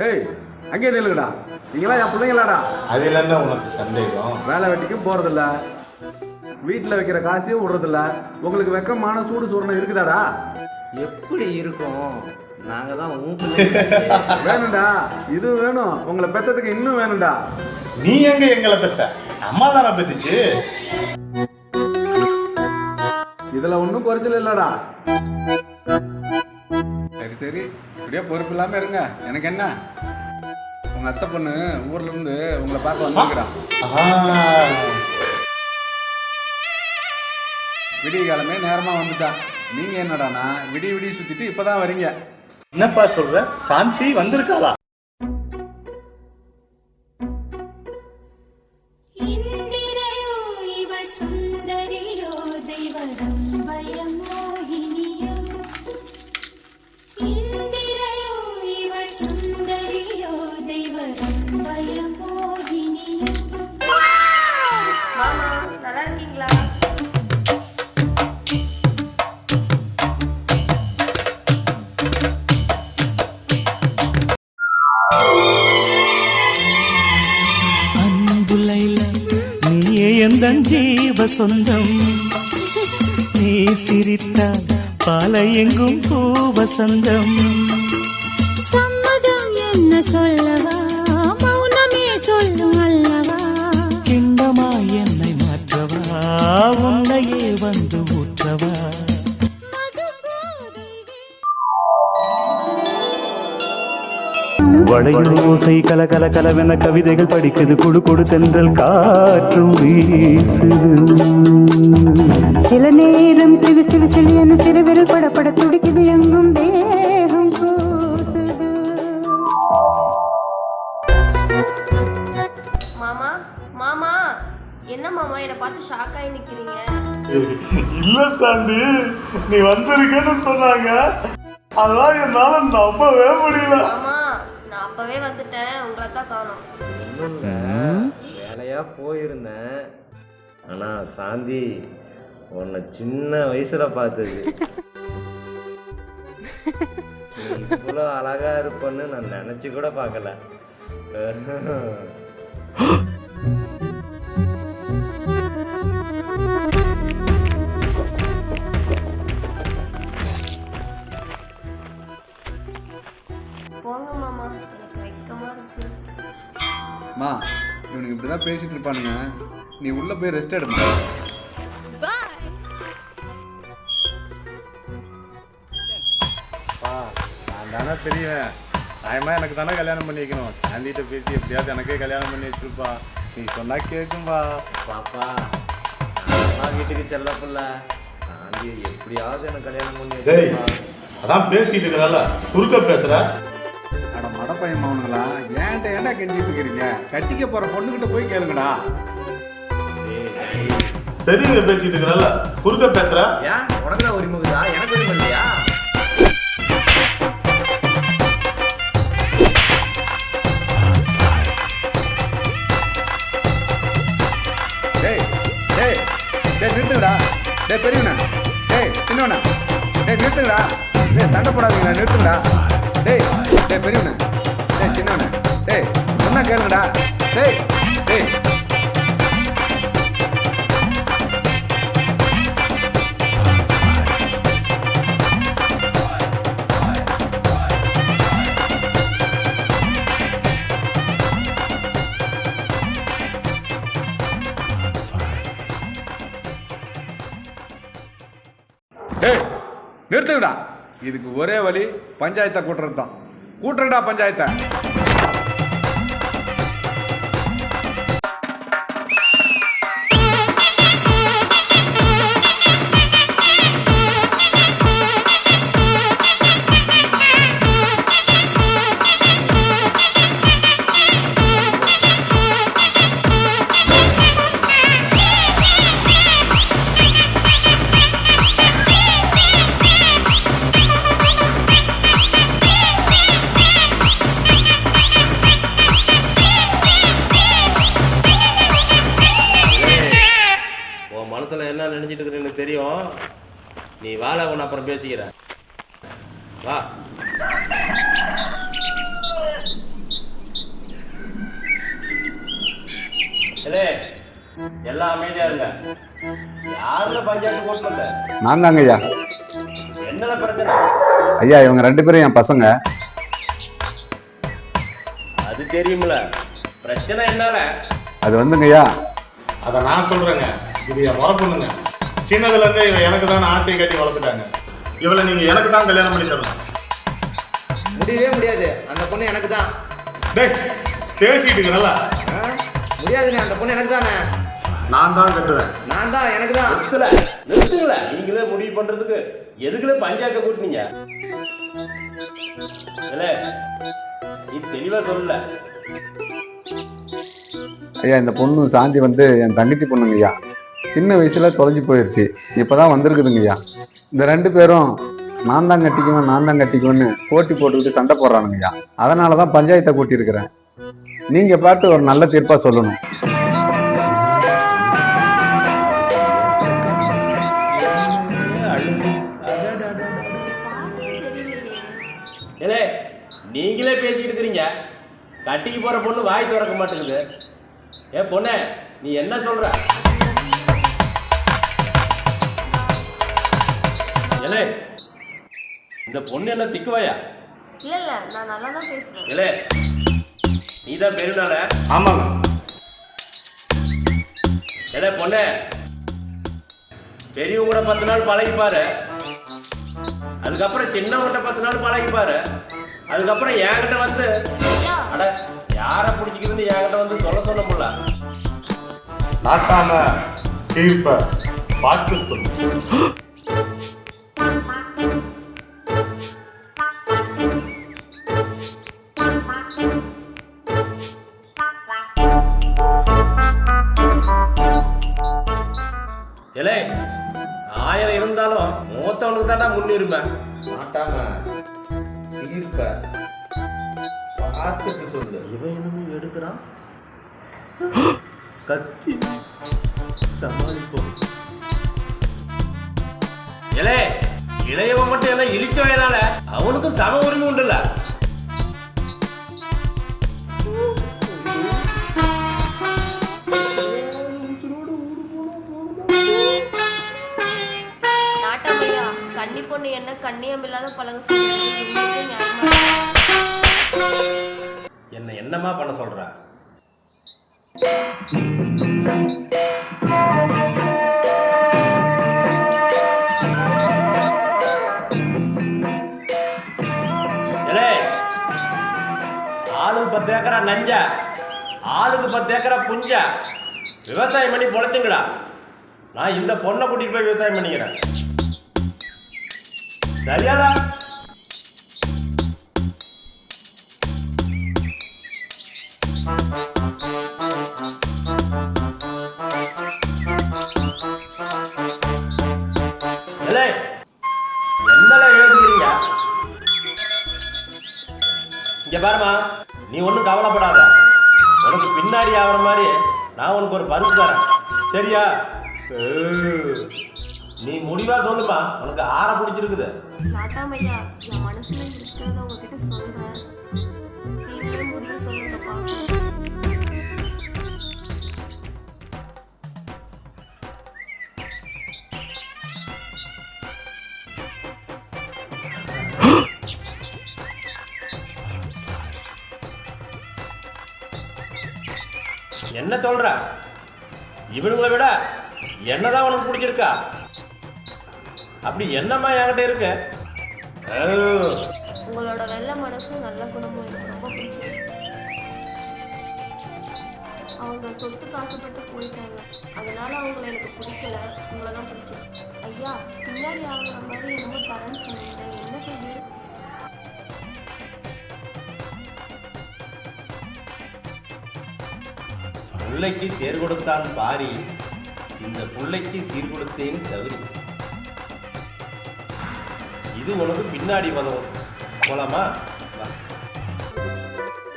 ஏய் அங்கே நில்லுங்கடா, நீங்களா என் பிள்ளைங்களாடா. அது இல்லைன்னா உனக்கு சந்தேகம். வேலை வெட்டிக்கும் போறதில்ல, வீட்டில் வைக்கிற காசையும் விடுறதில்ல. உங்களுக்கு வெக்கமான சூடு சூரணம் இருக்குதாடா? எப்படி இருக்கும்? நாங்க தான் வேணும்டா, இது வேணும். உங்களை பெத்ததுக்கு இன்னும் வேணும்டா. நீ எங்க எங்களை பெற்ற? அம்மா தானே பெத்துச்சு. இதுல ஒன்றும் குறைச்சல் இல்லடா. சரி சரி, இப்படியே பொறுப்பு இல்லாம இருங்க. எனக்கு என்ன, உங்க அத்தை பொண்ணு ஊர்ல இருந்து உங்களை பார்க்க வந்துருக்கிறான். விடிய காலமே நேரமா வந்துட்டா. நீங்க என்னடானா விடிய சுத்திட்டு இப்பதான் வரீங்க. என்னப்பா சொல்ற? சாந்தி வந்திருக்காளா? நல்லா இருக்கீங்களா? எந்தன் ஜீவ சொந்தம், நீ சிரித்தால் பாலை எங்கும் பூவசந்தம். சம்மதம் என்ன சொல்லவா, மௌனமே சொல்லும் அல்லவா. கிண்டமா என்னை மாற்றவா, உன்னையே வந்து ஊற்றவா. வளையோசை கல கல கலவென கவிதைகள் படிக்குது, குடு கொடு தென்றல் காற்றும் வீசுது. சில நேரம் சிறு சிறு சிறு என சிறுவிரல் படப்பட துடிக்குது, எங்கும் தேகம் கூசுது. மாமா மாமா, என்ன மாமா என்னை பார்த்து ஷாக் ஆகி நிக்கிறீங்க? இல்ல சாந்தி, நீ வந்திருக்கன்னு சொன்னாங்க, அதான் என்னால நம்பவே முடியல. மாமா நான் அப்பவே வந்துட்டேன், உங்களை தான் காணோம். வேலையா போயிருந்தேன். ஆனா சாந்தி உன்னை சின்ன வயசுல பார்த்தது. இவ்வளோ அழகா இருப்பன்னு நான் நினைச்சு கூட பார்க்கல. போங்க மாமா, எனக்கு வெக்கமா இருக்கு. மா, இவனுக்கு இப்படிதான் பேசிட்டு இருப்பானுங்க. நீ உள்ள போய் ரெஸ்ட் எடுமா. நான் தானே தெரியும், நியாயமா எனக்கு தானே கல்யாணம் பண்ணி வைக்கணும். சாந்திகிட்ட பேசி எப்படியாவது எனக்கே கல்யாணம் பண்ணி வச்சிருப்பா. நீ சொன்னா கேட்கும்பா. பாப்பா, நான் வீட்டுக்கு செல்ல புள்ள. சாந்தி எப்படியாவது எனக்கு கல்யாணம் பண்ணி டேய், வச்சிருப்பா. அதான் பேசிட்டு இருக்கறல, குறுக்க பேசுற. அட மடப்பையன் மவனுங்களா, ஏன்ட்ட ஏன்டா கெஞ்சிட்டு இருக்கிறீங்க? கட்டிக்க போற பொண்ணுகிட்ட போய் கேளுங்கடா. தெரியுங்க பேசிட்டு இருக்கறல, குறுக்க பேசுற. ஏன் உனக்கு தான் உரிமுகுதா? எனக்கு உரிமை இல்லையா? டேய் டேய் டேய் நிறுத்துங்கடா. டேய் பெரியவனா, டேய் சின்னவனா, டேய் நிறுத்துங்கடா. டேய் சண்டை போடாதீங்களா, நிறுத்துங்கடா. டேய் டேய் பெரியவனா, டேய் சின்னவனா, டேய் சொன்னா கேளுங்கடா. டேய் டேய் டேய் நிறுத்துங்கடா. இதுக்கு ஒரே வழி பஞ்சாயத்தை கூட்டுறது தான். கூட்டுறடா பஞ்சாயத்தை. என்ன நினைச்சிட்டு இருக்கிற எனக்கு தெரியும். நீ வாழ உன்னை அப்புறம் பேசிக்கிறேன். வா. இல்லை எல்லாம் அமைதியா இருங்க. யாருல பஞ்சாயத்து போட்டு நான் தாங்க ஐயா. என்னல பிரச்சனை? ஐயா இவங்க 2 பேரும் என் பசங்க. அது தெரியுமில்ல, பிரச்சனை என்னால? அது வந்துங்க ஐயா, அதை நான் சொல்றேங்க. இது என் முறை பொண்ணுங்க. சின்னதுல இருந்து இவ எனக்கு தான் ஆசையை கட்டி வளர்த்துட்டாங்க. இவளை நீங்க எனக்கு தான் கல்யாணம் பண்ணி தரணும். முடியவே முடியாது. அந்த பொண்ணு எனக்கு தான். டேய் பேசிட்டு நல்லா. முடியாதுண்ணே, அந்த பொண்ணு எனக்கு தானே. நான் தான் கட்டுவேன். நான் தான், எனக்கு தான். நிறுத்துங்களா? நீங்களே முடிவு பண்றதுக்கு எதுக்குல பஞ்சாயத்தை கூட்டினீங்க? இல்ல நீ தெளிவா சொல்லல. ஐயா இந்த பொண்ணு சாந்தி வந்து என் தங்கச்சி பொண்ணுங்க ஐயா. சின்ன வயசுல தொலைஞ்சு போயிடுச்சு, இப்பதான் வந்திருக்குதுங்க ஐயா. இந்த 2 பேரும் நான் தான் கட்டிக்குவேன்னு போட்டி போட்டுக்கிட்டு சண்டை போடுறானுங்க ஐயா. அதனாலதான் பஞ்சாயத்தை கூட்டியிருக்கிறேன். நீங்க பார்த்து ஒரு நல்ல தீர்ப்பா சொல்லணும். இல்ல நீங்களே பேசிட்டு இருக்கிறீங்க. கட்டிக்கு போற பொண்ணு வாய் திறக்க மாட்டேங்குது. ஏ பொண்ணே, நீ என்ன சொல்ற? இல்ல இந்த பொண்ணு என்ன திக்குவாயா? இல்ல இல்ல, நான் நல்லா தான் பேசுறேன். இல்ல நீதான் பெருநாள? ஆமாங்க. இல்ல பொண்ணே, பெரியவங்க கூட 10 நாள் பழகிப்பாரு. அதுக்கப்புறம் சின்னவங்கிட்ட 10 நாள் பழகிப்பாரு. அதுக்கப்புறம் என்கிட்ட வந்து அட யாரை பிடிச்சிக்கிதுன்னு என்கிட்ட வந்து சொல்ல முடியல. நாட்டாம தீர்ப்ப பார்த்து சொல்லு. இல்லை 1000 இருந்தாலும் மூத்தவனுக்கு தாண்டா முன்னுரிமை. மாட்டாம தீர்ப்ப பார்த்துட்டு சொல்லு. இவன் இன்னும் எடுக்கிறான் கத்தி சமாளிப்போம். இலே இளையவன் மட்டும் எல்லாம் இழிச்ச வயனால அவனுக்கும் சம உரிமை உண்டுல்ல. நாட்டாமையா, கன்னி பொண்ணு என்ன கண்ணியம் இல்லாத பழக சொல்றீங்க? என்ன என்னமா பண்ண சொல்ற? ஆளுக்கு 10 ஏக்கரா நஞ்சா, ஆளுக்கு 10 ஏக்கரா புஞ்சா விவசாயம் பண்ணி பொழைச்சுங்கடா. நான் இந்த பொண்ணை கூட்டிட்டு போய் விவசாயம் பண்ணிக்கிறேன். சரியாடா? என்னல யோசிக்கிறீங்க? இங்க பாருமா, நீ ஒன்றும் கவலைப்படாத. உனக்கு பின்னாடி ஆகிற மாதிரி நான் உனக்கு ஒரு பரிசு தரேன். சரியா? நீ முடிவா சொல்லுமா, உனக்கு ஆற பிடிச்சிருக்குது. நாட்டாமையா, என் மனசுல இருக்கிறத உங்ககிட்ட சொல்றேன். நீங்களே முடிவு சொல்லுங்கப்பா. என்ன சொல்ற? இவனுங்களை விட என்னதான் உனக்கு பிடிச்சிருக்கா? அப்படி என்னம்மா என்கிட்ட இருக்கு? உங்களோட நல்ல மனசும் நல்ல குணமும் எனக்கு ரொம்ப பிடிச்சிருக்கு. அவங்க சொத்து காசுப்பட்டு போயிட்டாங்க, அதனால அவங்கள எனக்கு பிடிக்கல. உங்களை தான் பிடிச்சிருக்கு. ஐயா, பின்னாடி ஆகிற மாதிரி என்னமோ தரேன்னு சொன்னீங்க, என்ன கேள்வி? புள்ளைக்கு தேர் கொடுத்தான் பாரி, இந்த புள்ளைக்கு சீர் கொடுத்தேன் சௌரி. இது உனக்கு பின்னாடி வரும். போலாமா?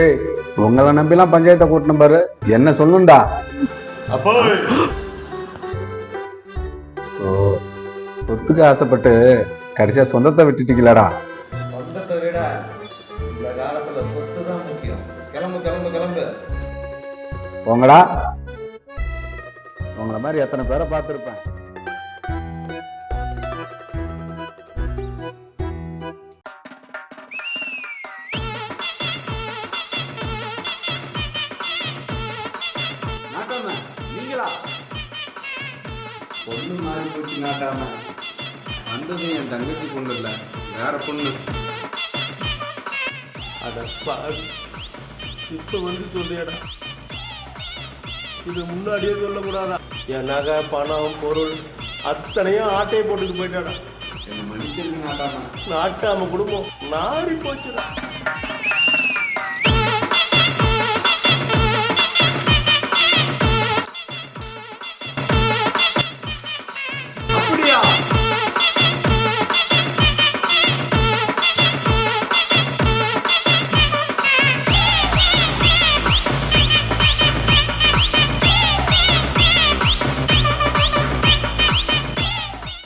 ஏய் உங்களை நம்பிலாம் பஞ்சாயத்தை கூட்டணும் பாரு, என்ன சொல்லுண்டா? அப்போ சொத்துக்கு ஆசைப்பட்டு கடைசியா சொந்தத்தை விட்டுட்டீங்களாடா. சொந்தத்தை விட இந்த காலத்துல சொத்து தான் முக்கியம். கிளம்பு கிளம்பு கிளம்பு. போங்கடா. அவங்கள மாதிரி எத்தனை பேரை பார்த்துருப்பேன். நாட்டாம நீங்களா? பொண்ணு மாறி போச்சு நாட்டாம. வந்தது என் தங்கச்சி பொண்ணு இல்லை, வேற பொண்ணு. அட பாவி, இப்போ வந்து சொல்லியடா. இது முன்னாடியே சொல்லக்கூடாதா? என் நகை பணம் பொருள் அத்தனையும் ஆட்டையை போட்டுட்டு போயிட்டாடா. என்னை மன்னிச்சிருக்கு நாட்டாம. நாட்டாம குடும்பம் நாடி போச்சுடா.